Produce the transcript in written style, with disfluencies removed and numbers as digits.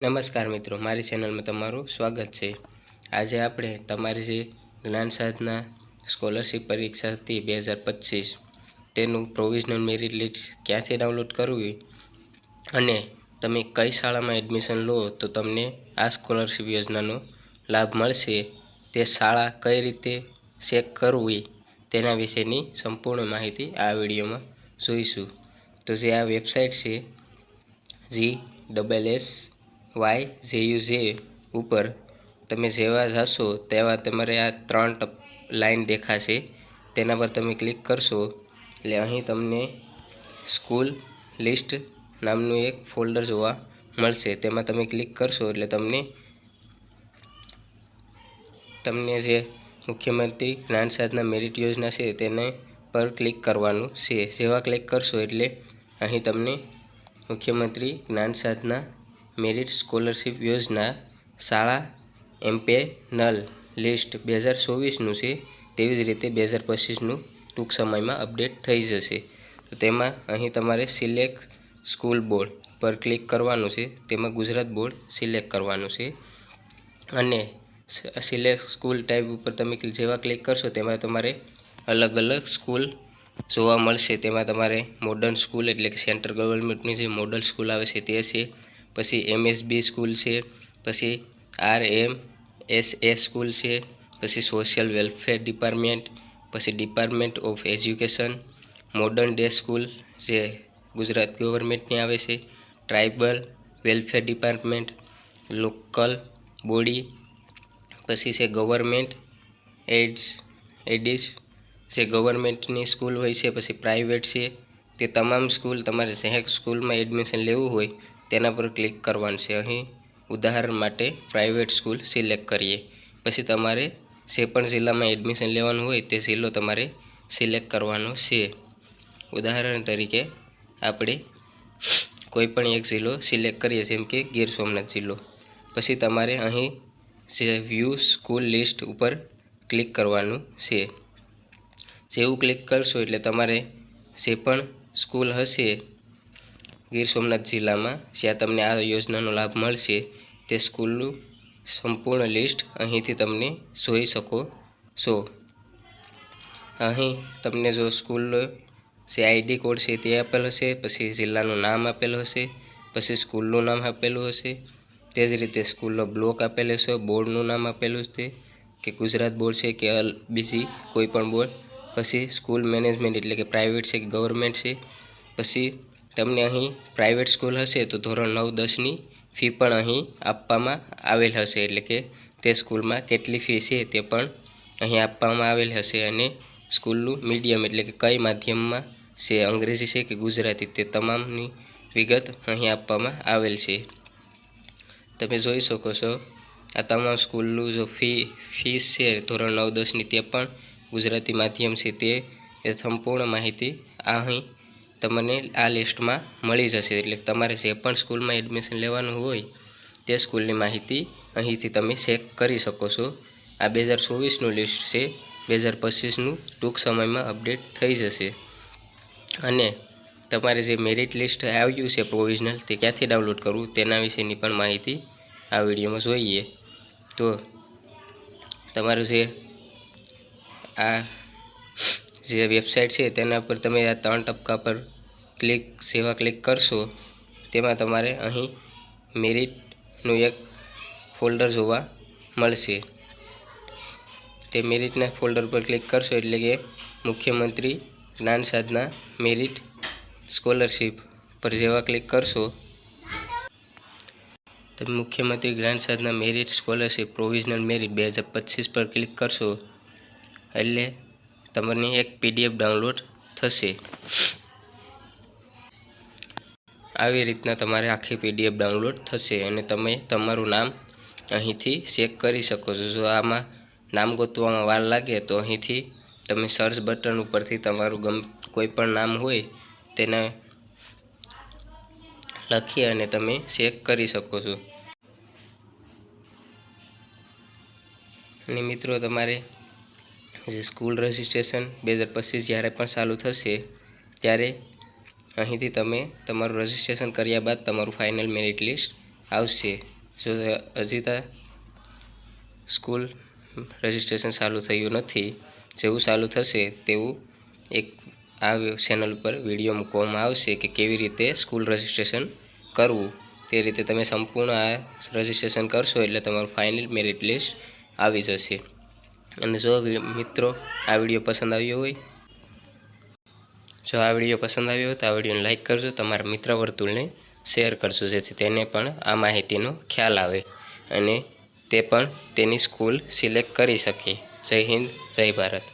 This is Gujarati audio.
નમસ્કાર મિત્રો, મારી ચેનલમાં તમારું સ્વાગત છે। આજે આપણે તમારી જે જ્ઞાન સાધના સ્કોલરશિપ પરીક્ષા હતી 2025 તેનું પ્રોવિઝનલ મેરિટ લિસ્ટ ક્યાંથી ડાઉનલોડ કરવી અને તમે કઈ શાળામાં એડમિશન લો તો તમને આ સ્કોલરશિપ યોજનાનો લાભ મળશે, તે શાળા કઈ રીતે ચેક કરવી તેના વિશેની સંપૂર્ણ માહિતી આ વિડીયોમાં જોઈશું। તો જે આ વેબસાઇટ છે GSSYJUJ ઉપર તમે જેવા જશો તેવા તમારે આ 3 લાઈન દેખાશે, તેના પર તમે ક્લિક કરશો એટલે અહીં તમને સ્કૂલ લિસ્ટ નામનું એક ફોલ્ડર જોવા મળશે। તેમાં તમે ક્લિક કરશો એટલે તમને જે મુખ્યમંત્રી જ્ઞાન સાધના મેરિટ યોજના છે તેને પર ક્લિક કરવાનું છે। જેવા ક્લિક કરશો એટલે અહીં તમને મુખ્યમંત્રી જ્ઞાન સાધના મેરિટ સ્કોલરશિપ યોજના શાળા એમપેનલ લિસ્ટ 2024નું છે, તેવી જ રીતે 2025નું ટૂંક સમયમાં અપડેટ થઈ જશે। તો તેમાં અહીં તમારે સિલેક્ટ સ્કૂલ બોર્ડ પર ક્લિક કરવાનું છે, તેમાં ગુજરાત બોર્ડ સિલેક્ટ કરવાનું છે અને સિલેક્ટ સ્કૂલ ટાઈપ ઉપર તમે જેવા ક્લિક કરશો તેમાં તમારે અલગ અલગ સ્કૂલ જોવા મળશે। તેમાં તમારે મોડર્ન સ્કૂલ એટલે કે સેન્ટ્રલ ગવર્મેન્ટની જે મોડલ સ્કૂલ આવે છે તે છે, પછી MSB સ્કૂલ છે, પછી RMSS સ્કૂલ છે, પછી સોશિયલ વેલફેર ડિપાર્ટમેન્ટ, પછી department of education, modern day school જે ગુજરાત ગવર્મેન્ટની આવે છે, tribal welfare department, local body, પછી છે ગવર્મેન્ટ એડિસ જે ગવર્મેન્ટની સ્કૂલ હોય છે, પછી પ્રાઇવેટ છે, તે તમામ સ્કૂલ તમારે જે સ્કૂલમાં એડમિશન લેવું હોય તેના પર ક્લિક કરવાનું છે। અહીં ઉદાહરણ માટે પ્રાઇવેટ સ્કૂલ સિલેક્ટ કરીએ, પછી તમારે જે પણ જિલ્લામાં એડમિશન લેવાનું હોય તે જિલ્લો તમારે સિલેક્ટ કરવાનો છે। ઉદાહરણ તરીકે આપણે કોઈ પણ એક જિલ્લો સિલેક્ટ કરીએ, જેમ કે ગીર સોમનાથ જિલ્લો। પછી તમારે અહીં જે વ્યૂ સ્કૂલ લિસ્ટ ઉપર ક્લિક કરવાનું છે। જેવું ક્લિક કરશો એટલે તમારે જે પણ સ્કૂલ હશે ગીર સોમનાથ જિલ્લામાં જ્યાં તમને આ યોજનાનો લાભ મળશે તે સ્કૂલનું સંપૂર્ણ લિસ્ટ અહીંથી તમને જોઈ શકો છો। અહીં તમને જો સ્કૂલનો જે ID કોડ છે તે આપેલો હશે, પછી જિલ્લાનું નામ આપેલું હશે, પછી સ્કૂલનું નામ આપેલું હશે, તે જ રીતે સ્કૂલનો બ્લોક આપેલો છે, બોર્ડનું નામ આપેલું છે કે ગુજરાત બોર્ડ છે કે બીજી કોઈ પણ બોર્ડ, પછી સ્કૂલ મેનેજમેન્ટ એટલે કે પ્રાઇવેટ છે કે ગવર્મેન્ટ છે, પછી તમને અહીં પ્રાઇવેટ સ્કૂલ હશે તો ધોરણ 9-10ની ફી પણ અહીં આપવામાં આવેલ હશે, એટલે કે તે સ્કૂલમાં કેટલી ફી છે તે પણ અહીં આપવામાં આવેલ હશે અને સ્કૂલનું મીડિયમ એટલે કે કઈ માધ્યમમાં છે, અંગ્રેજી છે કે ગુજરાતી, તે તમામની વિગત અહીં આપવામાં આવેલ છે। તમે જોઈ શકો છો આ તમામ સ્કૂલનું જો ફીસ છે ધોરણ 9-10ની તે પણ ગુજરાતી માધ્યમ છે, તે સંપૂર્ણ માહિતી અહીં તમને આ લિસ્ટમાં મળી જશે। એટલે તમારે જે પણ સ્કૂલમાં એડમિશન લેવાનું હોય તે સ્કૂલની માહિતી અહીંથી તમે ચેક કરી શકો છો। આ 2024નું લિસ્ટ છે, 2025નું ટૂંક સમયમાં અપડેટ થઈ જશે અને તમારે જે મેરિટ લિસ્ટ આવ્યું છે પ્રોવિઝનલ તે ક્યાંથી ડાઉનલોડ કરવું તેના વિશેની પણ માહિતી આ વિડીયોમાં જોઈએ। તો તમારું જે વેબસાઇટ છે તેના પર તમે આ 3 ટપકા પર જેવા ક્લિક કરશો તેમાં તમારે અહીં મેરિટનું એક ફોલ્ડર જોવા મળશે। તે મેરિટના ફોલ્ડર પર ક્લિક કરશો એટલે કે મુખ્યમંત્રી જ્ઞાન સાધના મેરિટ સ્કોલરશિપ પર જેવા ક્લિક કરશો તમે મુખ્યમંત્રી જ્ઞાન સાધના મેરિટ સ્કોલરશિપ પ્રોવિઝનલ મેરિટ 2025 પર ક્લિક કરશો એટલે તમને એક PDF ડાઉનલોડ થશે। આવી રીતના તમારે આખી PDF ડાઉનલોડ થશે અને તમે તમારું નામ અહીંથી ચેક કરી શકો છો। જો આમાં નામ ગોતવામાં વાર લાગે તો અહીંથી તમે સર્ચ બટન ઉપરથી તમારું કોઈ પણ નામ હોય તેને લખી અને તમે ચેક કરી શકો છો। અને મિત્રો તમારે જે સ્કૂલ રજિસ્ટ્રેશન 2025 જ્યારે પણ ચાલુ થશે ત્યારે અહીંથી તમે તમારું રજિસ્ટ્રેશન કર્યા બાદ તમારું ફાઇનલ મેરિટ લિસ્ટ આવશે. જો હજી તો સ્કૂલ રજિસ્ટ્રેશન ચાલુ થયું નથી. જેવું ચાલુ થશે તેવું એક આ ચેનલ પર વિડીયો મૂકવામાં આવશે કે કેવી રીતે સ્કૂલ રજિસ્ટ્રેશન કરવું. તે રીતે તમે સંપૂર્ણ આ રજિસ્ટ્રેશન કરશો એટલે તમારું ફાઇનલ મેરિટ લિસ્ટ આવી જશે. અને જો મિત્રો આ વિડીયો પસંદ આવ્યો હોય તો આ વિડીયોને લાઇક કરજો, તમારા મિત્ર વર્તુળને શેર કરજો, જેથી તેને પણ આ માહિતીનો ખ્યાલ આવે અને તે પણ તેની સ્કૂલ સિલેક્ટ કરી શકે. જય હિન્દ, જય ભારત.